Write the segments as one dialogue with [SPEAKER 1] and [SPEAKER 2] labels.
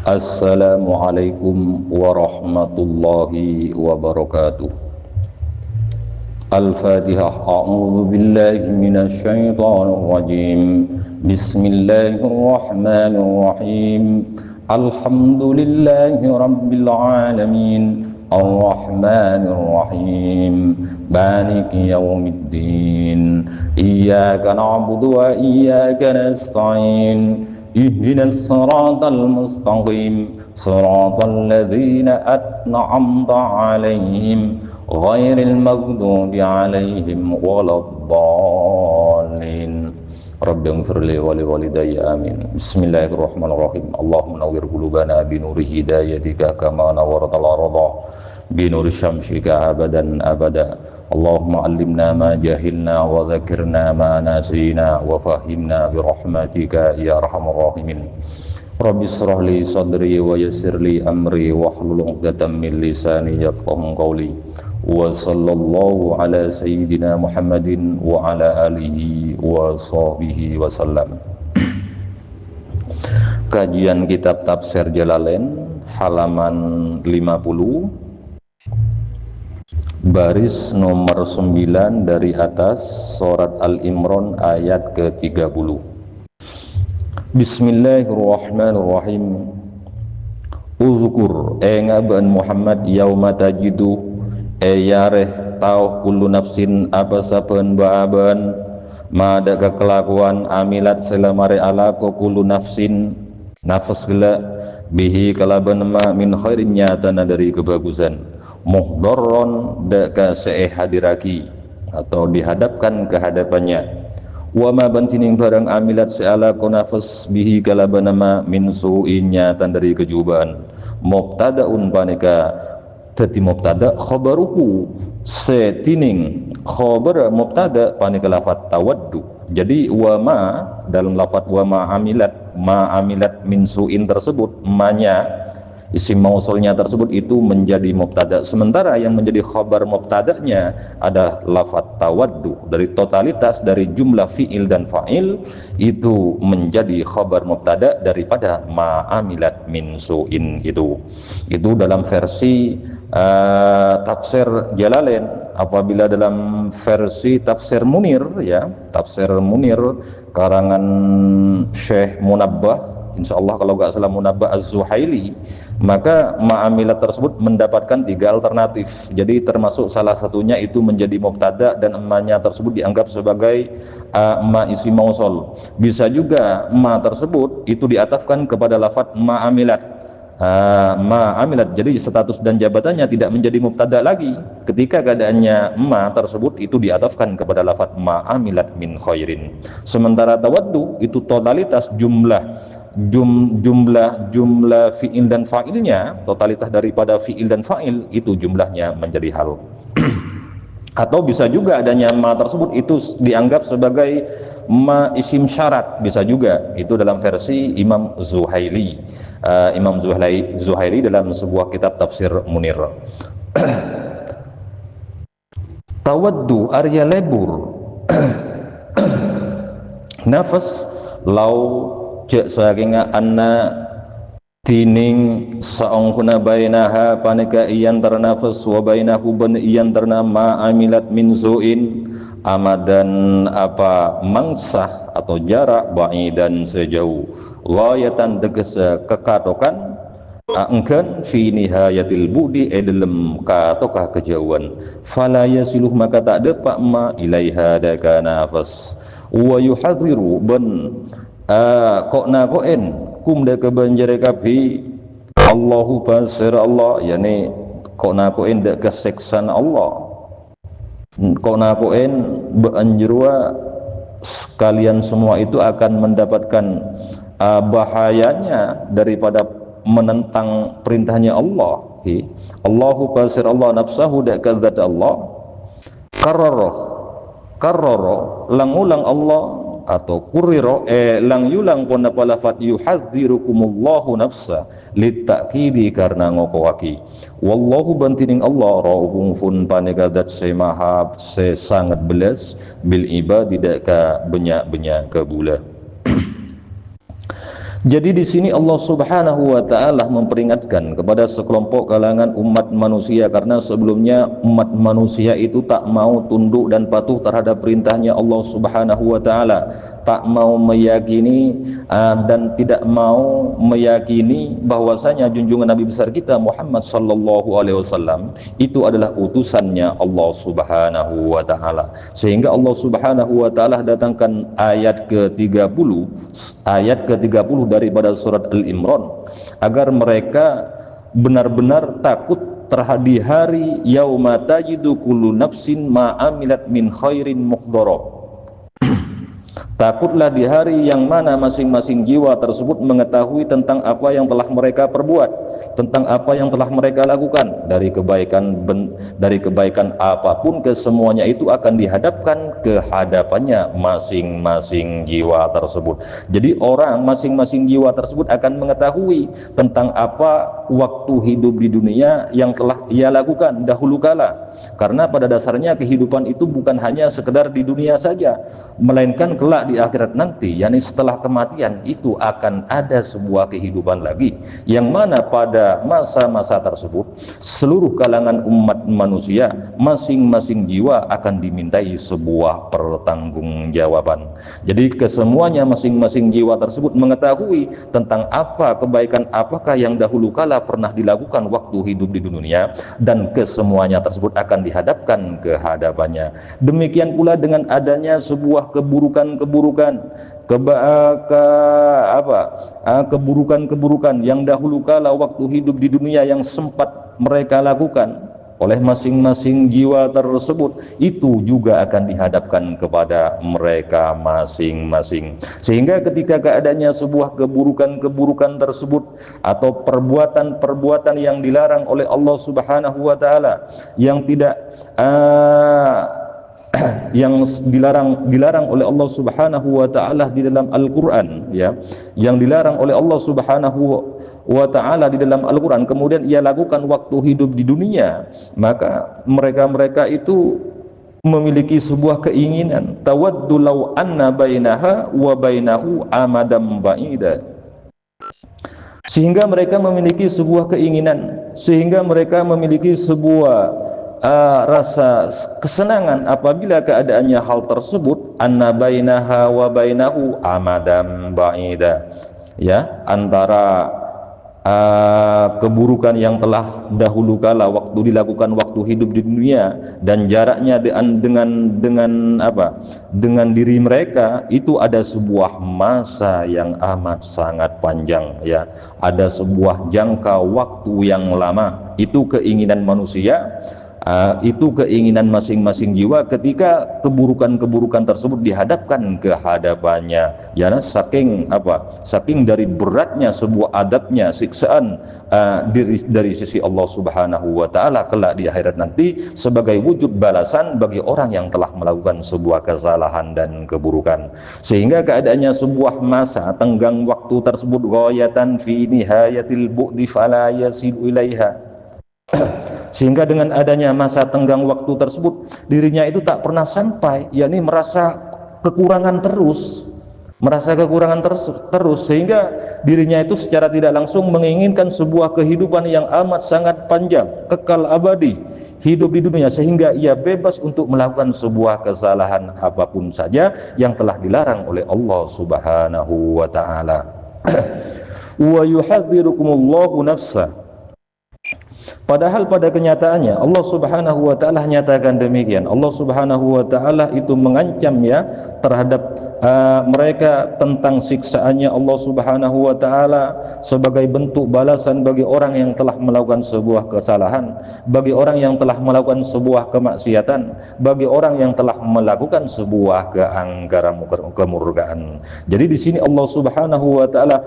[SPEAKER 1] Assalamualaikum warahmatullahi wabarakatuh. Al-Fatihah. A'udzu billahi minasy syaithanir rajim. Bismillahirrahmanirrahim. Alhamdulillahi rabbil alamin. Ar-Rahmanir Rahim. Maliki yaumiddin. Iyyaka na'budu wa iyyaka nasta'in. Ihdinas siratal mustaqim, siratal ladzina an'amta 'alaihim ghairil maghdubi 'alaihim waladdallin. Rabbi ighfirli wa liwalidayya amin. Bismillahirrahmanirrahim. Allahumma nawwir qulubana bi nuri hidayatika kama nawwartal arda bi nuri syamsika abadan abada. Allahumma allimna ma jahilna wa dzakirna ma nasina wa fahimna bi rahmatika ya arhamar rahimin. Rabbi israh li sadri wa yassir li amri wahlul 'uqdatam min lisani yafqahu qawli. Wa sallallahu ala sayyidina Muhammadin wa ala alihi wa sahbihi wa sallam. Kajian kitab Tafsir Jalalain halaman 50, baris nomor 9 dari atas, surat Al-Imran ayat ke-30. Bismillahirrahmanirrahim. Uzkur ngaban Muhammad yauma tajidu yareh tauh kullu nafsin apa saben baaban mada kelakuan amilat selamare alako kullu nafsin nafas gela bihi kalaban ma min khairin nyatana dari kebagusan muhdharron daka seeh hadiraki atau dihadapkan ke hadapannya wa ma bantining barang amilat seala konafas bihi kalabanama min su'inya tan dari kejubaan mubtadaun panika tadi mubtada khabaruhu setining khabar mubtada panika lafat tawaddu. Jadi wa ma dalam lafat wa ma amilat min su'in tersebut manya isim mausulnya tersebut itu menjadi mubtada, sementara yang menjadi khabar mubtadanya ada lafaz tawaddu. Dari totalitas dari jumlah fi'il dan fa'il itu menjadi khabar mubtada daripada ma'amilat min su'in. Itu dalam versi tafsir Jalalain. Apabila dalam versi tafsir Munir, ya, tafsir Munir karangan Syekh Munabbah, insyaallah kalau nggak salah Munabbah Az-Zuhaili, maka ma'amilat tersebut mendapatkan 3 alternatif. Jadi termasuk salah satunya itu menjadi mubtada dan ma-nya tersebut dianggap sebagai ma isim mausul. Bisa juga ma tersebut itu diatafkan kepada lafaz ma'amilat. Ma'amilat, jadi status dan jabatannya tidak menjadi mubtada lagi ketika keadaannya ma tersebut itu diatafkan kepada lafaz ma'amilat min khairin. Sementara tawaddu itu totalitas jumlah fi'il dan fa'ilnya, totalitas daripada fi'il dan fa'il itu jumlahnya menjadi hal. Atau bisa juga adanya ma tersebut itu dianggap sebagai ma isim syarat, bisa juga. Itu dalam versi Imam Zuhaili. Imam Zuhaili dalam sebuah kitab tafsir Munir. Tawaddu arya lebur nafas lau cek saking anna tining saongkuna bainaha panika iyan ternafas wa bainahu ban iyan terna ma amilat min su'in amadan apa mangsah atau jarak ba'idan sejauh ghayatan tegesa kekatokan engkan fi nihayatil budi dalam katokah kejauhan fala yasiluh maka tak dapat ma ilaiha daka nafas wa yuhadhiru ban kok nakoen kum de kebanjare kafi Allahu basir Allah, yani kok nakoen de keseksan Allah, kok nakoen beanjurwa kalian semua itu akan mendapatkan bahayanya daripada menentang perintahnya Allah. Allahu basir Allah nafsahu de kadzat Allah karrara langulang Allah atau kuriro lang yulang pon apa lafat yuhadzirukumullahu nafsa litakidi karena ngokowaki wallahu bantining Allah raufun fun panegadat semahab se sangat belas bil ibadi deka banyak kebula. Jadi di sini Allah Subhanahu wa taala memperingatkan kepada sekelompok kalangan umat manusia, karena sebelumnya umat manusia itu tak mau tunduk dan patuh terhadap perintahnya Allah Subhanahu wa taala, tak mau meyakini dan tidak mau meyakini bahwasanya junjungan Nabi besar kita Muhammad sallallahu alaihi wasallam itu adalah utusannya Allah Subhanahu wa taala. Sehingga Allah Subhanahu wa taala datangkan ayat ke-30 daripada surat Al-Imran agar mereka benar-benar takut terhadap di hari yauma tajidu kullu nafsin ma amilat min khairin muhdara. Takutlah di hari yang mana masing-masing jiwa tersebut mengetahui tentang apa yang telah mereka perbuat, tentang apa yang telah mereka lakukan dari kebaikan apapun, kesemuanya itu akan dihadapkan ke hadapannya masing-masing jiwa tersebut. Jadi orang masing-masing jiwa tersebut akan mengetahui tentang apa waktu hidup di dunia yang telah ia lakukan dahulu kala. Karena pada dasarnya kehidupan itu bukan hanya sekedar di dunia saja, melainkan kelak di akhirat nanti, yakni setelah kematian itu akan ada sebuah kehidupan lagi, yang mana pada masa-masa tersebut seluruh kalangan umat manusia masing-masing jiwa akan dimintai sebuah pertanggungjawaban. Jadi kesemuanya masing-masing jiwa tersebut mengetahui tentang apa kebaikan apakah yang dahulu kala pernah dilakukan waktu hidup di dunia, dan kesemuanya tersebut akan dihadapkan ke hadapannya. Demikian pula dengan adanya sebuah keburukan yang dahulu kala waktu hidup di dunia yang sempat mereka lakukan oleh masing-masing jiwa tersebut, itu juga akan dihadapkan kepada mereka masing-masing. Sehingga ketika keadaannya sebuah keburukan tersebut atau perbuatan-perbuatan yang dilarang oleh Allah Subhanahu wa taala, yang tidak yang dilarang oleh Allah Subhanahu wa taala di dalam Al-Qur'an, ya, yang dilarang oleh Allah Subhanahu wa taala di dalam Al-Qur'an, kemudian ia lakukan waktu hidup di dunia, maka mereka itu memiliki sebuah keinginan, tawaddu law anna bainaha wa bainahu amadam ba'ida. Sehingga mereka memiliki sebuah keinginan, sehingga mereka memiliki sebuah rasa kesenangan apabila keadaannya hal tersebut, anna bainaha wa bainahu amadam ba'ida, ya, antara keburukan yang telah dahulu kala waktu dilakukan waktu hidup di dunia dan jaraknya dengan diri mereka itu ada sebuah masa yang amat sangat panjang, ya, ada sebuah jangka waktu yang lama. Itu keinginan manusia, itu keinginan masing-masing jiwa ketika keburukan-keburukan tersebut dihadapkan ke hadapannya, ya, saking dari beratnya sebuah adabnya, siksaan dari sisi Allah Subhanahu wa taala kelak di akhirat nanti sebagai wujud balasan bagi orang yang telah melakukan sebuah kesalahan dan keburukan. Sehingga keadaannya sebuah masa tenggang waktu tersebut ghayatan fi nihayatil bu'di fala yasilu ilaiha. Sehingga dengan adanya masa tenggang waktu tersebut, dirinya itu tak pernah sampai, yakni merasa kekurangan terus, sehingga dirinya itu secara tidak langsung menginginkan sebuah kehidupan yang amat sangat panjang, kekal abadi, hidup di dunia, sehingga ia bebas untuk melakukan sebuah kesalahan apapun saja yang telah dilarang oleh Allah Subhanahu wa taala. Wa yuhadzirukumullahu nafsa. Padahal pada kenyataannya Allah Subhanahu wa taala nyatakan demikian. Allah Subhanahu wa taala itu mengancam, ya, terhadap mereka tentang siksaannya Allah Subhanahu wa taala sebagai bentuk balasan bagi orang yang telah melakukan sebuah kesalahan, bagi orang yang telah melakukan sebuah kemaksiatan, bagi orang yang telah melakukan sebuah keanggaran kemurkaan. Jadi di sini Allah Subhanahu wa taala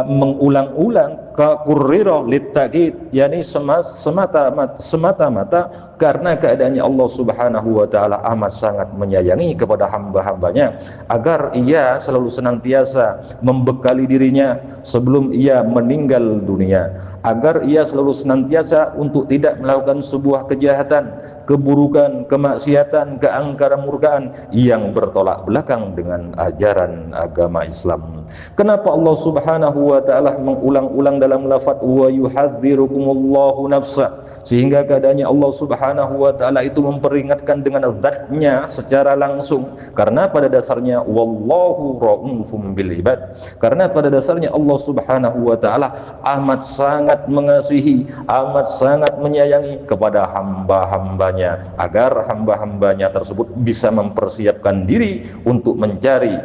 [SPEAKER 1] mengulang-ulang kurriro litakid, yakni yakni semata-mata karena keadaannya Allah Subhanahu wa taala amat sangat menyayangi kepada hamba-hambanya, agar ia selalu senantiasa membekali dirinya sebelum ia meninggal dunia, agar ia selalu senantiasa untuk tidak melakukan sebuah kejahatan, keburukan, kemaksiatan, keangkaran murkaan yang bertolak belakang dengan ajaran agama Islam. Kenapa Allah Subhanahu wa taala mengulang-ulang dalam lafaz wa yuhadzirukumullahu nafsa, sehingga keadaannya Allah Subhanahu wa taala itu memperingatkan dengan zatnya secara langsung, karena pada dasarnya wallahu raufum bil ibad, karena pada dasarnya Allah Subhanahu wa taala amat sangat mengasihi, amat sangat menyayangi kepada hamba-hambanya, agar hamba-hambanya tersebut bisa mempersiapkan diri untuk mencari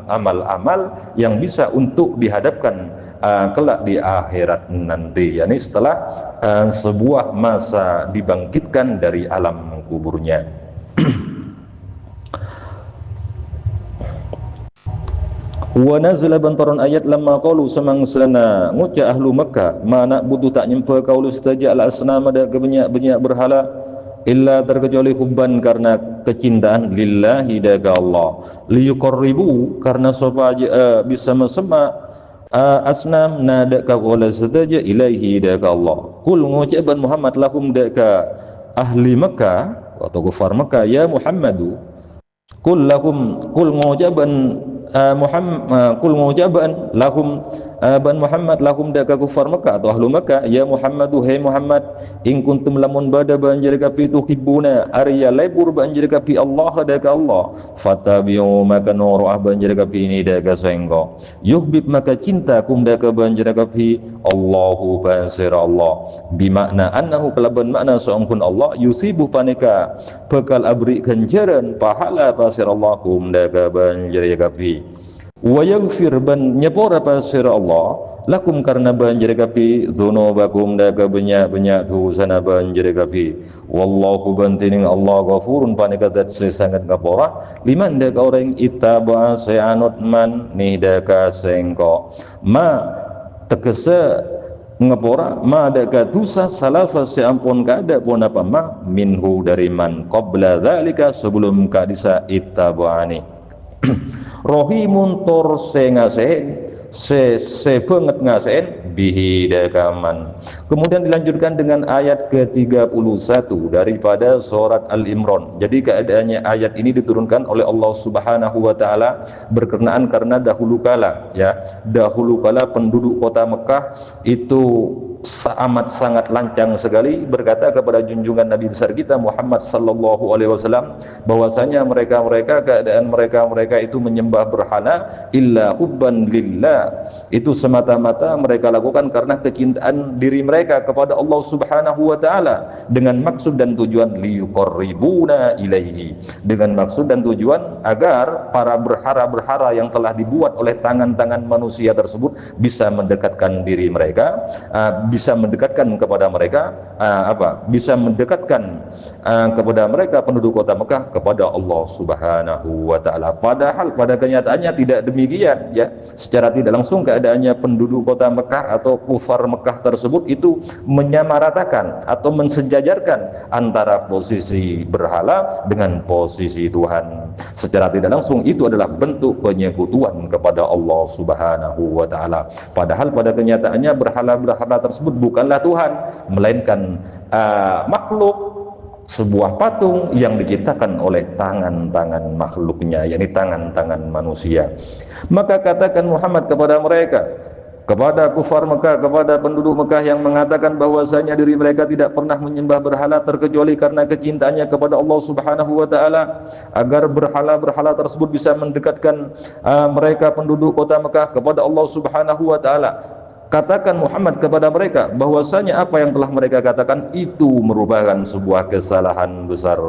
[SPEAKER 1] amal-amal yang bisa untuk dihadapkan kelak di akhirat nanti, yakni setelah sebuah masa dibangkitkan dari alam kuburnya. Wa nazala bantaran ayat lamma qalu semangsana ngucap ahlu Makkah mana butuh tak nyempa qaulu stajak al asnam ada kebanyak berhala illa terkecuali hubban karena kecintaan lillahi daga Allah, liyuqarribu karena supaya bisa mesema asnam nada ka wala sataja ilaihi daga Allah. Kul ngucapan Muhammad lahum daga ahli Makkah atau kufar Makkah, ya Muhammadu kul lahum, kul ngucapan kul ngucapan lahum ban Muhammad lahum daka kufar Makkah atau ahlu Makkah, ya Muhammadu hai Muhammad, in kuntum lamun bada banjir kapi tuhibbuna arya lebur banjir kapi Allah daka Allah, fatabi'u maka nuru banjir kapi ini daka sengko, yuhbib maka cinta kum daka banjir kapi Allahu basir Allah, bimakna annahu kelaban makna seongkun Allah yusibu panika bekal abri ganjaran pahala basir Allah kum daka banjir kapi wa yaghfir ban nyepora pasir Allah lakum karena banjir kapi dzunubakum daga banyak dosana banjir kapi, wallahu bantining Allah ghafurun panika dat sangat ngapora liman daga orang ittaba seanut man nih daga sengko ma tegese ngapora ma daga dosa salafa seampun kada pun apa ma minhu dari man qabla dzalika sebelum kadisa ittabani rohimun tor sengasehen se banget ngasen bihi dakaman. Kemudian dilanjutkan dengan ayat ke-31 daripada surat Al-Imran. Jadi keadaannya ayat ini diturunkan oleh Allah Subhanahu wa taala berkenaan karena dahulu kala penduduk kota Mekah itu amat sangat lancang sekali berkata kepada junjungan Nabi besar kita Muhammad sallallahu alaihi wasallam bahwasanya keadaan mereka itu menyembah berhala illa hubban lillah, itu semata-mata mereka lakukan karena kecintaan diri mereka kepada Allah Subhanahu wa taala dengan maksud dan tujuan liyuqarribuna ilaihi, dengan maksud dan tujuan agar para berhala-berhala yang telah dibuat oleh tangan-tangan manusia tersebut bisa mendekatkan diri mereka, bisa mendekatkan kepada mereka bisa mendekatkan kepada mereka penduduk kota Mekah kepada Allah Subhanahu wa taala. Padahal pada kenyataannya tidak demikian, ya. Secara tidak langsung keadaannya penduduk kota Mekah atau kufar Mekah tersebut itu menyamaratakan atau mensejajarkan antara posisi berhala dengan posisi Tuhan. Secara tidak langsung itu adalah bentuk penyekutuan kepada Allah Subhanahu wa taala. Padahal pada kenyataannya berhala-berhala tersebut bukanlah Tuhan, melainkan makhluk, sebuah patung yang diciptakan oleh tangan-tangan makhluknya, yakni tangan-tangan manusia. Maka katakan Muhammad kepada mereka, kepada kufar Mekah, kepada penduduk Mekah yang mengatakan bahwasanya diri mereka tidak pernah menyembah berhala terkecuali karena kecintaannya kepada Allah Subhanahu wa taala, agar berhala-berhala tersebut bisa mendekatkan mereka penduduk kota Mekah kepada Allah Subhanahu wa taala. Katakan Muhammad kepada mereka bahwasanya apa yang telah mereka katakan itu merupakan sebuah kesalahan besar.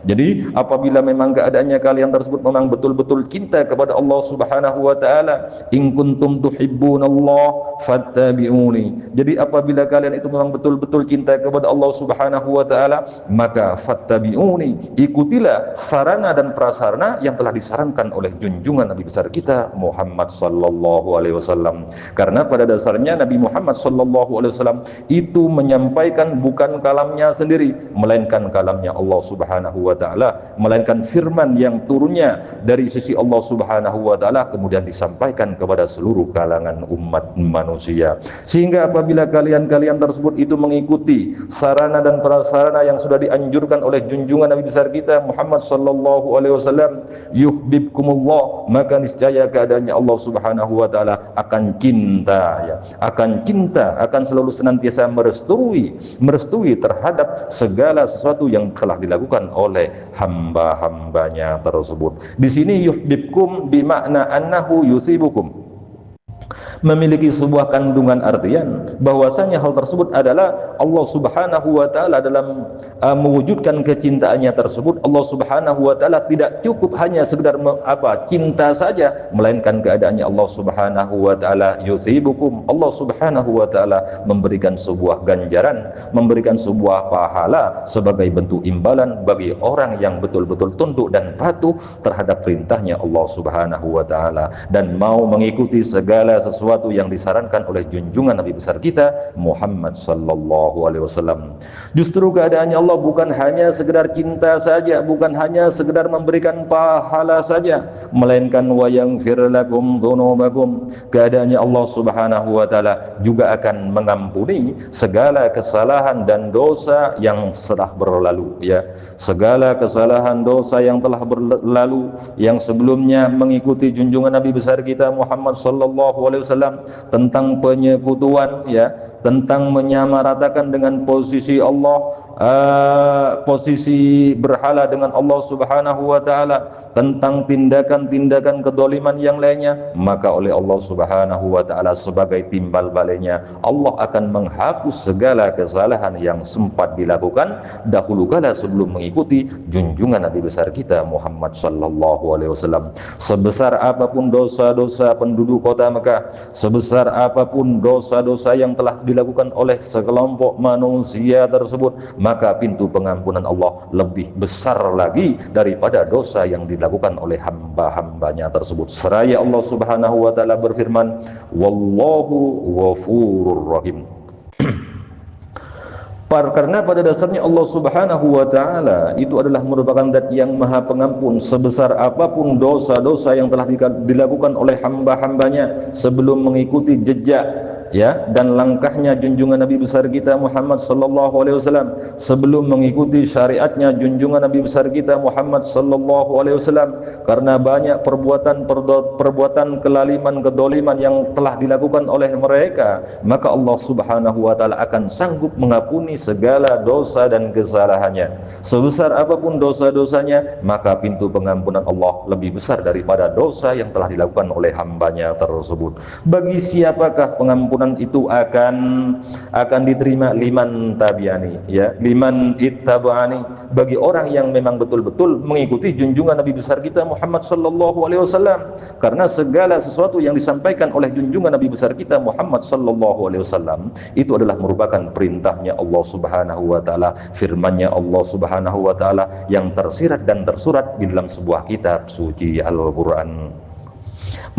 [SPEAKER 1] Jadi apabila memang keadaannya kalian tersebut memang betul-betul cinta kepada Allah Subhanahu wa taala, in kuntum tuhibbunallah fattabi'uni. Jadi apabila kalian itu memang betul-betul cinta kepada Allah Subhanahu wa taala, maka fattabi'uni, ikutilah sarana dan prasarana yang telah disarankan oleh junjungan Nabi besar kita Muhammad sallallahu alaihi wasallam. Karena pada dasarnya bahwasanya Nabi Muhammad sallallahu alaihi wasallam itu menyampaikan bukan kalamnya sendiri, melainkan kalamnya Allah Subhanahu wa taala, melainkan firman yang turunnya dari sisi Allah Subhanahu wa taala kemudian disampaikan kepada seluruh kalangan umat manusia. Sehingga apabila kalian tersebut itu mengikuti sarana dan prasarana yang sudah dianjurkan oleh junjungan Nabi besar kita Muhammad sallallahu alaihi wasallam, yuhibbukumullah, maka niscaya keadaannya Allah Subhanahu wa taala akan cinta, ya, akan selalu senantiasa merestui terhadap segala sesuatu yang telah dilakukan oleh hamba-hambanya tersebut. Di sini yuhibbukum bimakna annahu yusibukum, memiliki sebuah kandungan artian bahwasanya hal tersebut adalah Allah Subhanahu wa taala dalam mewujudkan kecintaannya tersebut. Allah Subhanahu wa taala tidak cukup hanya sekedar cinta saja, melainkan keadaannya Allah Subhanahu wa taala yusibukum, Allah Subhanahu wa taala memberikan sebuah ganjaran, memberikan sebuah pahala sebagai bentuk imbalan bagi orang yang betul-betul tunduk dan patuh terhadap perintahnya Allah Subhanahu wa taala dan mau mengikuti segala sesuatu yang disarankan oleh junjungan Nabi besar kita Muhammad sallallahu alaihi wasallam. Justru keadaannya Allah bukan hanya sekedar cinta saja, bukan hanya sekedar memberikan pahala saja, melainkan wa yaghfir lakum dzunubakum, keadaannya Allah Subhanahu wa taala juga akan mengampuni segala kesalahan dan dosa yang telah berlalu, ya, segala kesalahan dosa yang telah berlalu yang sebelumnya mengikuti junjungan Nabi besar kita Muhammad sallallahu alaihi wasallam tentang penyekutuan, ya, tentang menyamaratakan dengan posisi Allah, posisi berhala dengan Allah Subhanahu wa taala, tentang tindakan-tindakan kedoliman yang lainnya, maka oleh Allah Subhanahu wa taala sebagai timbal baliknya Allah akan menghapus segala kesalahan yang sempat dilakukan dahulu kala sebelum mengikuti junjungan Nabi besar kita Muhammad sallallahu alaihi wasallam. Sebesar apapun dosa-dosa penduduk kota Mekah, sebesar apapun dosa-dosa yang telah dilakukan oleh sekelompok manusia tersebut, maka pintu pengampunan Allah lebih besar lagi daripada dosa yang dilakukan oleh hamba-hambanya tersebut. Seraya Allah Subhanahu wa taala berfirman, wallahu ghafurur rahim. Karena pada dasarnya Allah Subhanahu wa taala itu adalah merupakan zat yang maha pengampun sebesar apapun dosa-dosa yang telah dilakukan oleh hamba-hambanya sebelum mengikuti jejak, ya, dan langkahnya junjungan Nabi besar kita Muhammad sallallahu alaihi wasallam, sebelum mengikuti syariatnya junjungan Nabi besar kita Muhammad sallallahu alaihi wasallam, karena banyak perbuatan kelaliman, kedoliman yang telah dilakukan oleh mereka, maka Allah Subhanahu wa taala akan sanggup mengampuni segala dosa dan kesalahannya. Sebesar apapun dosa-dosanya, maka pintu pengampunan Allah lebih besar daripada dosa yang telah dilakukan oleh hambanya tersebut. Bagi siapakah pengampunan itu akan diterima? Liman tabiani, ya, liman ittaba'ani, bagi orang yang memang betul-betul mengikuti junjungan Nabi besar kita Muhammad sallallahu alaihi wasallam. Karena segala sesuatu yang disampaikan oleh junjungan Nabi besar kita Muhammad sallallahu alaihi wasallam itu adalah merupakan perintahnya Allah Subhanahu wa taala, firman-Nya Allah Subhanahu wa taala yang tersirat dan tersurat di dalam sebuah kitab suci Al-Qur'an.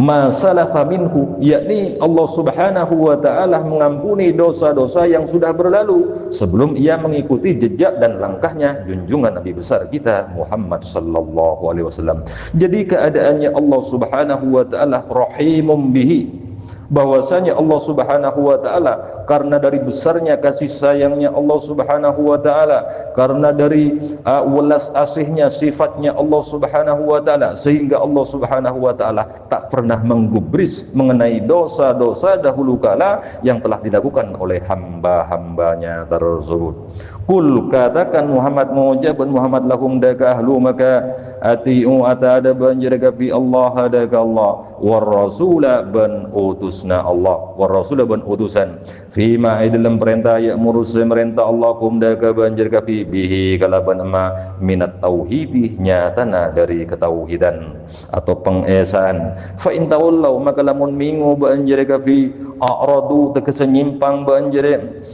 [SPEAKER 1] Masalafa minhu, yakni Allah Subhanahu wa taala mengampuni dosa-dosa yang sudah berlalu sebelum ia mengikuti jejak dan langkahnya junjungan Nabi besar kita Muhammad sallallahu alaihi wasallam. Jadi keadaannya Allah Subhanahu wa taala rahimum bihi, bahwasanya Allah Subhanahu wa taala karena dari besarnya kasih sayangnya Allah Subhanahu wa taala, karena dari welas asihnya sifatnya Allah Subhanahu wa taala, sehingga Allah Subhanahu wa taala tak pernah menggubris mengenai dosa-dosa dahulu kala yang telah dilakukan oleh hamba-hambanya tersebut. Kul, katakan Muhammad, mengucapkan Muhammad lahum daka ahlu maka atiu atada banjiraka fi Allah hadaka Allah war rasula ban utusna Allah, war rasula ban utusan fima dalam perintah ya murus merintah Allah kum daka banjiraka fi bihi kalaban ma minat tauhidih, nyatana dari ketauhidan atau pengesaan. Fa in tawallau, maka lamun mingu banjiraka fi a'radu, tegese nyimpang banjire,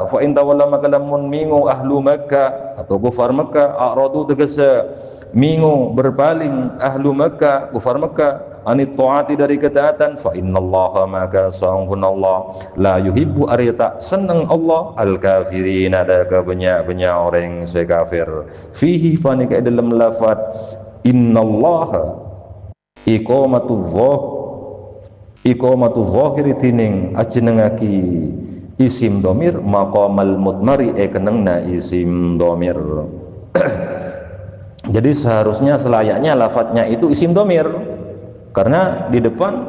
[SPEAKER 1] fa in tawallau, maka lamun mingu ahlu Makkah atau kufar Makkah, a'radu tegese mingu berpaling, ahlu Makkah kufar Makkah, anit taati dari ketaatan, fa innallaha maka sanggun Allah la yuhibbu arita seneng Allah al kafirin ada kebanyak-banyak orang sekafir. Fihi fanika dalam lafaz innallaha iqamatu zahiri tining ajenengaki isim domir maqamal mutmari kenengna isim domir. Jadi seharusnya selayaknya lafadznya itu isim domir, karena di depan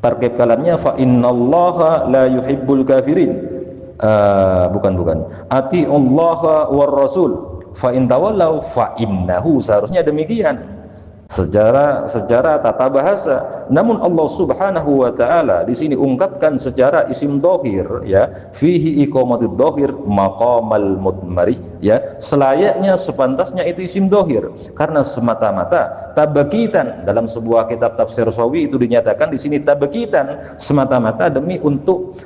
[SPEAKER 1] tarkib kalamnya fa innallaha la yuhibbul kafirin. Bukan atiullaha war rasul fa in tawallau fa innahu, seharusnya demikian secara tata bahasa. Namun Allah Subhanahu wa taala di sini ungkapkan secara isim dhahir, ya, fihi iqamatud dhahir maqamal mudmari, ya, selayaknya sepantasnya itu isim dhahir, karena semata-mata tabakitan. Dalam sebuah kitab tafsir Sawi itu dinyatakan di sini tabakitan semata-mata demi untuk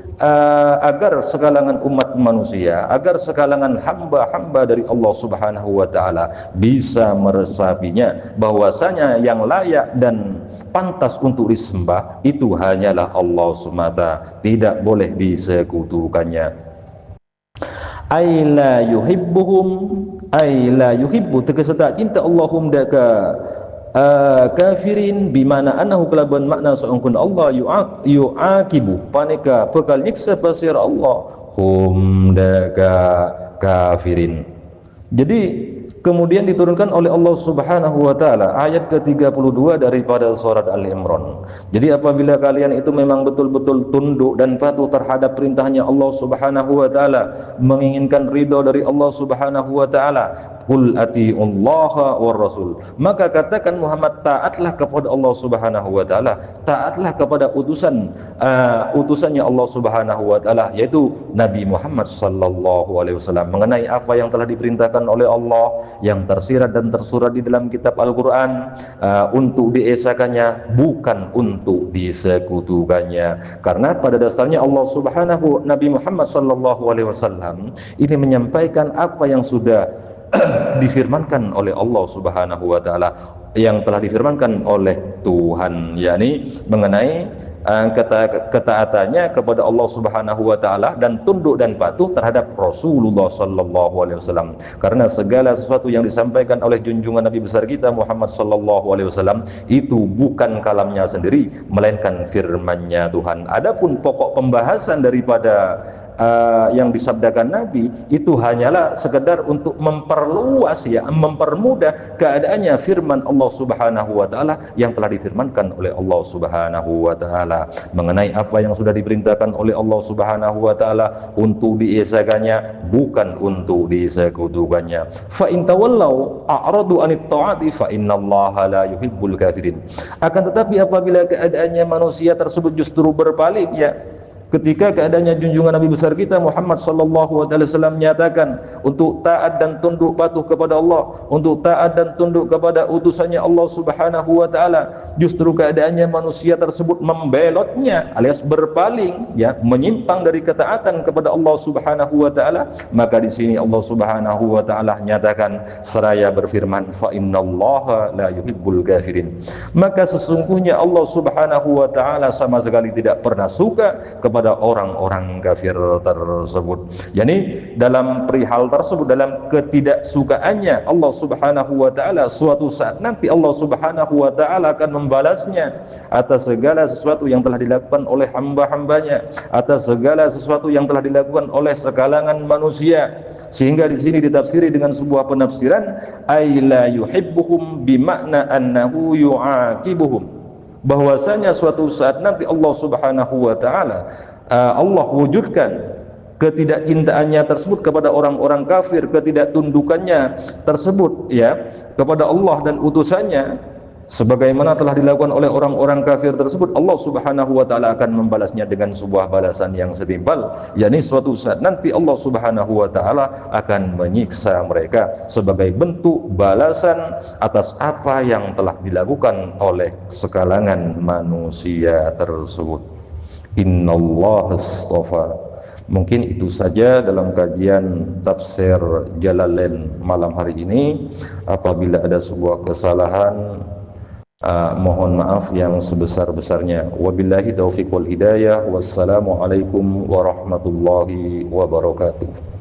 [SPEAKER 1] agar sekalangan umat manusia, agar sekalangan hamba-hamba dari Allah Subhanahu wa taala bisa meresapinya bahwasanya yang layak dan pantas untuk disembah itu hanyalah Allah semata, tidak boleh disekutukannya. Aila yuhibbuhum, aila yuhibbu tegese tak cinta Allahum daka kafirin, bimana annahu kelaban makna seungkun Allah yu'akibu paneka bekal nyiksa pasir Allah hum daka kafirin. Jadi kemudian diturunkan oleh Allah Subhanahu wa taala ayat ke-32 daripada surat Al-Imran. Jadi apabila kalian itu memang betul-betul tunduk dan patuh terhadap perintahnya Allah Subhanahu wa taala, menginginkan ridha dari Allah Subhanahu wa taala, qul atiullaha war rasul, maka katakan Muhammad, taatlah kepada Allah Subhanahu wa taala, taatlah kepada utusannya Allah Subhanahu wa taala, yaitu Nabi Muhammad sallallahu alaihi wasallam, mengenai apa yang telah diperintahkan oleh Allah, yang tersirat dan tersurat di dalam kitab Al-Quran, untuk diesakannya, bukan untuk disekutukannya. Karena pada dasarnya Allah Subhanahu, Nabi Muhammad sallallahu alaihi wasallam ini menyampaikan apa yang sudah difirmankan oleh Allah Subhanahu wa taala, yang telah difirmankan oleh Tuhan, yakni mengenai ketaatannya kepada Allah Subhanahu wa taala dan tunduk dan patuh terhadap Rasulullah sallallahu alaihi wasallam. Karena segala sesuatu yang disampaikan oleh junjungan Nabi besar kita Muhammad sallallahu alaihi wasallam itu bukan kalamnya sendiri, melainkan firman-Nya Tuhan. Adapun pokok pembahasan daripada yang disabdakan Nabi itu hanyalah sekedar untuk memperluas, ya, mempermudah keadaannya firman Allah Subhanahu wa taala yang telah difirmankan oleh Allah Subhanahu wa taala mengenai apa yang sudah diperintahkan oleh Allah Subhanahu wa taala untuk diesakannya, bukan untuk disekutukannya. Fa in tawallau a'radu anit ta'ati fa innallaha la yuhibbul kafirin. Akan tetapi apabila keadaannya manusia tersebut justru berbalik, ya, ketika keadaannya junjungan Nabi besar kita Muhammad sallallahu alaihi wasallam menyatakan untuk taat dan tunduk patuh kepada Allah, untuk taat dan tunduk kepada utusannya Allah Subhanahu wa taala, justru keadaannya manusia tersebut membelotnya alias berpaling, ya, menyimpang dari ketaatan kepada Allah Subhanahu wa taala, maka di sini Allah Subhanahu wa taala nyatakan seraya berfirman fa innallaha la yuhibbul kafirin, maka sesungguhnya Allah Subhanahu wa taala sama sekali tidak pernah suka kepada orang-orang kafir tersebut. Yani dalam perihal tersebut, dalam ketidaksukaannya Allah Subhanahu wa taala, suatu saat nanti Allah Subhanahu wa taala akan membalasnya atas segala sesuatu yang telah dilakukan oleh hamba-hambanya, atas segala sesuatu yang telah dilakukan oleh sekalangan manusia. Sehingga di sini ditafsiri dengan sebuah penafsiran ay la yuhibbuhum bimakna annahu yu'aqibuhum, bahwasanya suatu saat nanti Allah Subhanahu wa taala Allah wujudkan ketidakcintaannya tersebut kepada orang-orang kafir, ketidaktundukannya tersebut, ya, kepada Allah dan utusannya, sebagaimana telah dilakukan oleh orang-orang kafir tersebut. Allah Subhanahu wa taala akan membalasnya dengan sebuah balasan yang setimpal, yakni suatu saat nanti Allah Subhanahu wa taala akan menyiksa mereka sebagai bentuk balasan atas apa yang telah dilakukan oleh sekalangan manusia tersebut. Innallaha astafa. Mungkin itu saja dalam kajian tafsir Jalalain malam hari ini. Apabila ada sebuah kesalahan Mohon maaf yang sebesar-besarnya. Wabillahi taufiq wal hidayah. Wassalamualaikum warahmatullahi wabarakatuh.